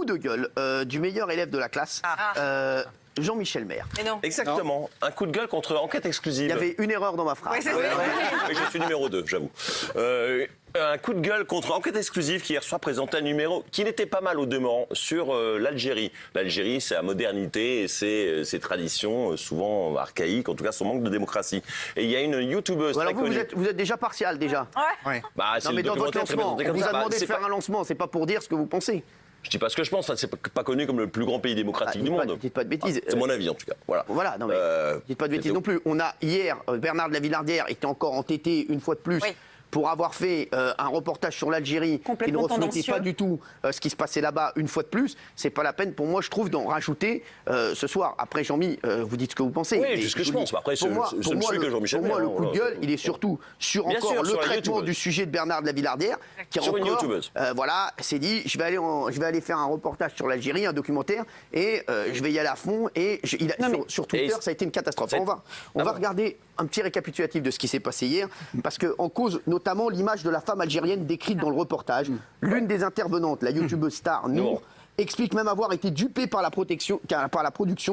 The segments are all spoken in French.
de gueule du meilleur élève de la classe, Jean-Michel Maire. Exactement. Non. Un coup de gueule contre Enquête exclusive. Il y avait une erreur dans ma phrase. Oui, je suis numéro 2, j'avoue. Un coup de gueule contre Enquête exclusive qui hier soir présentait un numéro qui n'était pas mal au demeurant sur l'Algérie. L'Algérie, c'est la modernité et c'est ses traditions souvent archaïques, en tout cas son manque de démocratie. Et il y a une youtubeuse très connue. Vous êtes déjà partial déjà. Ouais. Bah, non mais dans votre lancement, on vous a demandé de faire un lancement, c'est pas pour dire ce que vous pensez. Je dis pas ce que je pense, c'est pas connu comme le plus grand pays démocratique du monde. Dites pas de bêtises. C'est mon avis en tout cas. Voilà, non mais dites pas de bêtises non plus. On a hier, Bernard de la Villardière était encore entêté une fois de plus. Oui. Pour avoir fait un reportage sur l'Algérie qui ne reflétait pas du tout ce qui se passait là-bas une fois de plus, c'est pas la peine pour moi, je trouve, d'en rajouter ce soir. Après, Jean-Mi, vous dites ce que vous pensez. Oui, c'est ce que je pense. Après, pour moi, le coup de gueule, il est surtout sur encore le traitement du sujet de Bernard de la Villardière, qui sur encore, une youtubeuse. Voilà, s'est dit, je vais aller faire un reportage sur l'Algérie, un documentaire, et je vais y aller à fond. Et sur Twitter, ça a été une catastrophe. On va regarder un petit récapitulatif de ce qui s'est passé hier, parce qu'en cause notamment l'image de la femme algérienne décrite dans le reportage. L'une des intervenantes, la youtubeuse star Nour, explique même avoir été dupée par la production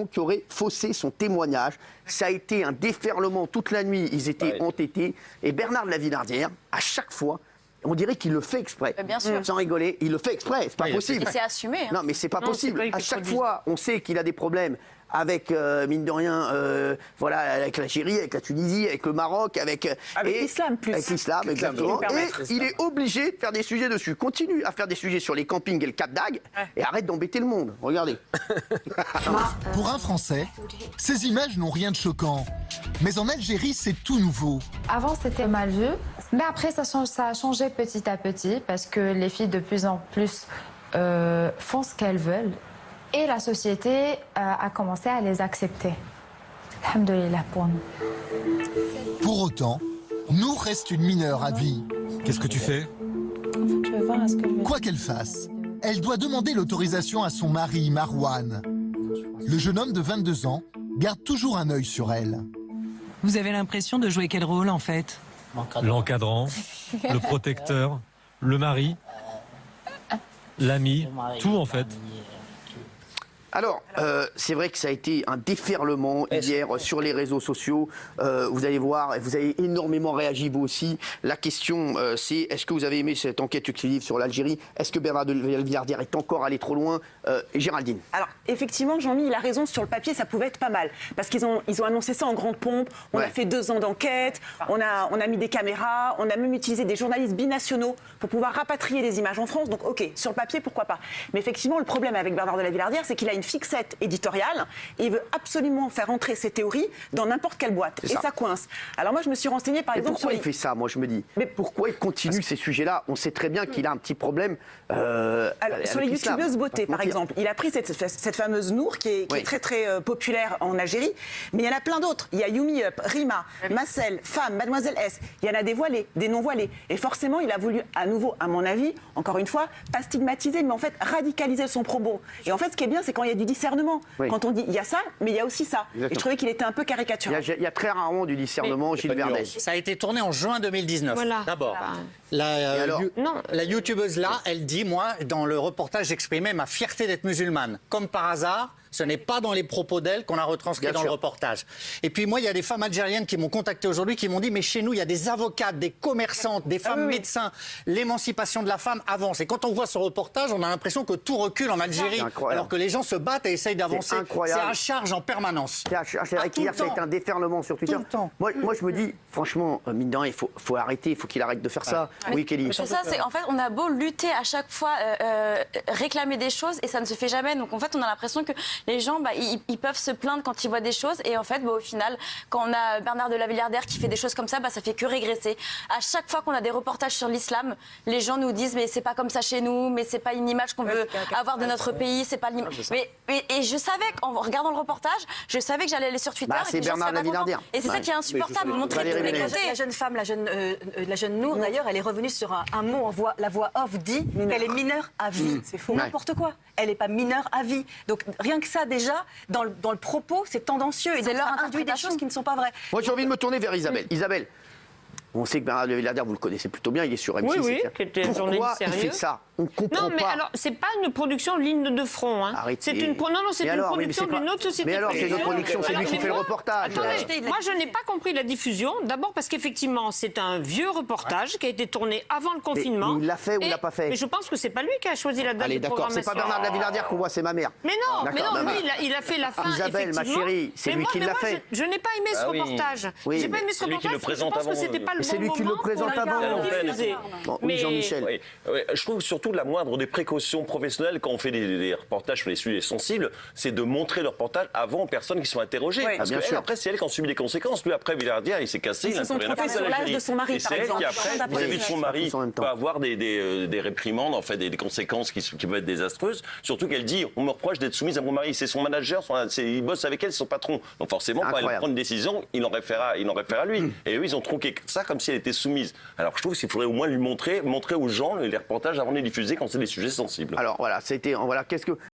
qui aurait faussé son témoignage. Ça a été un déferlement toute la nuit, ils étaient entêtés. Et Bernard de la Villardière, à chaque fois, on dirait qu'il le fait exprès. Bien sûr. Sans rigoler, il le fait exprès, c'est pas possible. Et c'est assumé. Hein. Non, mais c'est pas possible. À chaque fois, on sait qu'il a des problèmes avec, mine de rien, voilà, avec l'Algérie, avec la Tunisie, avec le Maroc, avec l'islam plus. Avec l'islam, exactement. Et il est obligé de faire des sujets dessus. Continue à faire des sujets sur les campings et le Cap d'Agde et arrête d'embêter le monde. Regardez. Pour un Français, ces images n'ont rien de choquant. Mais en Algérie, c'est tout nouveau. Avant, c'était mal vu. Mais après, ça a changé petit à petit parce que les filles, de plus en plus, font ce qu'elles veulent. Et la société a commencé à les accepter. Alhamdoulilah pour nous. Pour autant, Nour reste une mineure à vie. Qu'est-ce que tu fais? Quoi qu'elle fasse, elle doit demander l'autorisation à son mari, Marouane. Le jeune homme de 22 ans garde toujours un œil sur elle. Vous avez l'impression de jouer quel rôle, en fait? L'encadrant, le protecteur, le mari, l'ami, tout en fait. Alors, c'est vrai que ça a été un déferlement hier sur les réseaux sociaux. Vous allez voir, vous avez énormément réagi vous aussi. La question, c'est est-ce que vous avez aimé cette enquête exclusive sur l'Algérie? Est-ce que Bernard de la Villardière est encore allé trop loin? Géraldine. Alors, effectivement, Jean-Mi, il a raison. Sur le papier, ça pouvait être pas mal. Parce qu'ils ont annoncé ça en grande pompe. On a fait 2 ans d'enquête. On a mis des caméras. On a même utilisé des journalistes binationaux pour pouvoir rapatrier des images en France. Donc, OK, sur le papier, pourquoi pas. Mais effectivement, le problème avec Bernard de la Villardière, c'est qu'il a une fixette éditoriale et il veut absolument faire entrer ses théories dans n'importe quelle boîte. Et ça coince. Alors moi, je me suis renseignée, par exemple... Pourquoi il fait ça, moi, je me dis? Mais pourquoi il continue ces sujets-là? On sait très bien qu'il a un petit problème sur les youtubeuses beauté, par exemple. Il a pris cette fameuse Nour qui est très, très populaire en Algérie. Mais il y en a plein d'autres. Il y a Yumi Up, Rima, Marcel, Femme, Mademoiselle S. Il y en a des voilés, des non-voilés. Et forcément, il a voulu, à nouveau, à mon avis, encore une fois, pas stigmatiser, mais en fait, radicaliser son propos. Et en fait, ce qui est bien, c'est quand il y a du discernement. Quand on dit il y a ça, mais il y a aussi ça. Exactement. Et je trouvais qu'il était un peu caricatural. Il y a très rarement du discernement, Gilles Verdez. Ça a été tourné en juin 2019. Voilà. D'abord, la youtubeuse là, elle dit, moi, dans le reportage, j'exprimais ma fierté d'être musulmane. Comme par hasard, ce n'est pas dans les propos d'elle qu'on a retranscrit dans le reportage. Et puis moi, il y a des femmes algériennes qui m'ont contacté aujourd'hui, qui m'ont dit, mais chez nous, il y a des avocates, des commerçantes, des femmes médecins. L'émancipation de la femme avance. Et quand on voit ce reportage, on a l'impression que tout recule en Algérie, alors que les gens se battent et essayent d'avancer. C'est à charge en permanence. C'est vrai qu'hier, ça a été un déferlement sur Twitter. Moi, je me dis, franchement, mine de rien, il faut arrêter, il faut qu'il arrête de faire ça. Oui, Kelly. C'est ça, en fait, on a beau lutter à chaque fois, réclamer des choses, et ça ne se fait jamais. Donc en fait, on a l'impression que les gens, ils peuvent se plaindre quand ils voient des choses. Et en fait, au final, quand on a Bernard de la Villardière qui fait des choses comme ça, ça fait que régresser. À chaque fois qu'on a des reportages sur l'islam, les gens nous disent mais c'est pas comme ça chez nous, mais c'est pas une image qu'on veut avoir de notre pays, c'est pas l'image. Et je savais qu'en regardant le reportage, je savais que j'allais aller sur Twitter. C'est Bernard de la Villardière. Et c'est ça qui est insupportable, montrer tous les côtés. La jeune femme, la jeune Nour d'ailleurs, elle est revenue sur un mot, la voix off dit qu'elle est mineure à vie. C'est faux. N'importe quoi. Elle n'est pas mineure à vie. Donc rien que ça déjà, dans le propos, c'est tendancieux. Et ça induit des choses qui ne sont pas vraies. Moi j'ai envie de me tourner vers Isabelle. Isabelle, On sait que Bernard de Villardière, vous le connaissez plutôt bien, il est sur M6. Oui, qui était un journaliste Pourquoi il sérieux. fait ça? On comprend Non, mais pas. alors, c'est pas une production ligne de front. Hein. Arrêtez. C'est une production d'une autre société. Mais alors, c'est une autre production, c'est lui Alors, qui fait le reportage. Attendez, moi, je n'ai pas compris la diffusion. D'abord parce qu'effectivement, c'est un vieux reportage qui a été tourné avant le confinement. Mais il l'a fait ou il l'a pas fait? Mais je pense que c'est pas lui qui a choisi la date Allez, de d'accord, c'est programmation. pas Bernard de Villardière qu'on voit, c'est ma mère. Mais non, lui, il a fait la fin, Isabelle, ma effectivement. chérie, c'est Mais lui moi- qui mais l'a moi, fait. Je n'ai pas aimé ce reportage. Oui, J'ai pas aimé ce c'est lui qui reportage le parce que je présente pense que avant. c'était pas le C'est bon lui qui le moment pour présente avant. diffuser. Bon, oui, Jean-Michel. Oui, je trouve surtout la moindre des précautions professionnelles quand on fait des reportages sur les sujets sensibles, c'est de montrer le reportage avant aux personnes qui sont interrogées. Oui. Parce bien que sûr. après, c'est elle qui en subit les conséquences. Lui, après, Villardière, il s'est cassé. Ils se sont trompés sur l'âge de son mari, Et par c'est elle exemple. qui, après, vis-à-vis de son mari, Tous en même temps. peut avoir des réprimandes, en fait, des conséquences qui peuvent être désastreuses. Surtout qu'elle dit, on me reproche d'être soumise à mon mari. C'est son manager, il bosse avec elle, c'est son patron. Donc forcément, quand elle prend une décision, il en réfère à lui. Et eux, ils ont tronqué ça comme si elle était soumise. Alors je trouve qu'il faudrait au moins lui montrer aux gens les reportages avant de les diffuser quand c'est des sujets sensibles. Alors voilà, c'était, voilà, qu'est-ce que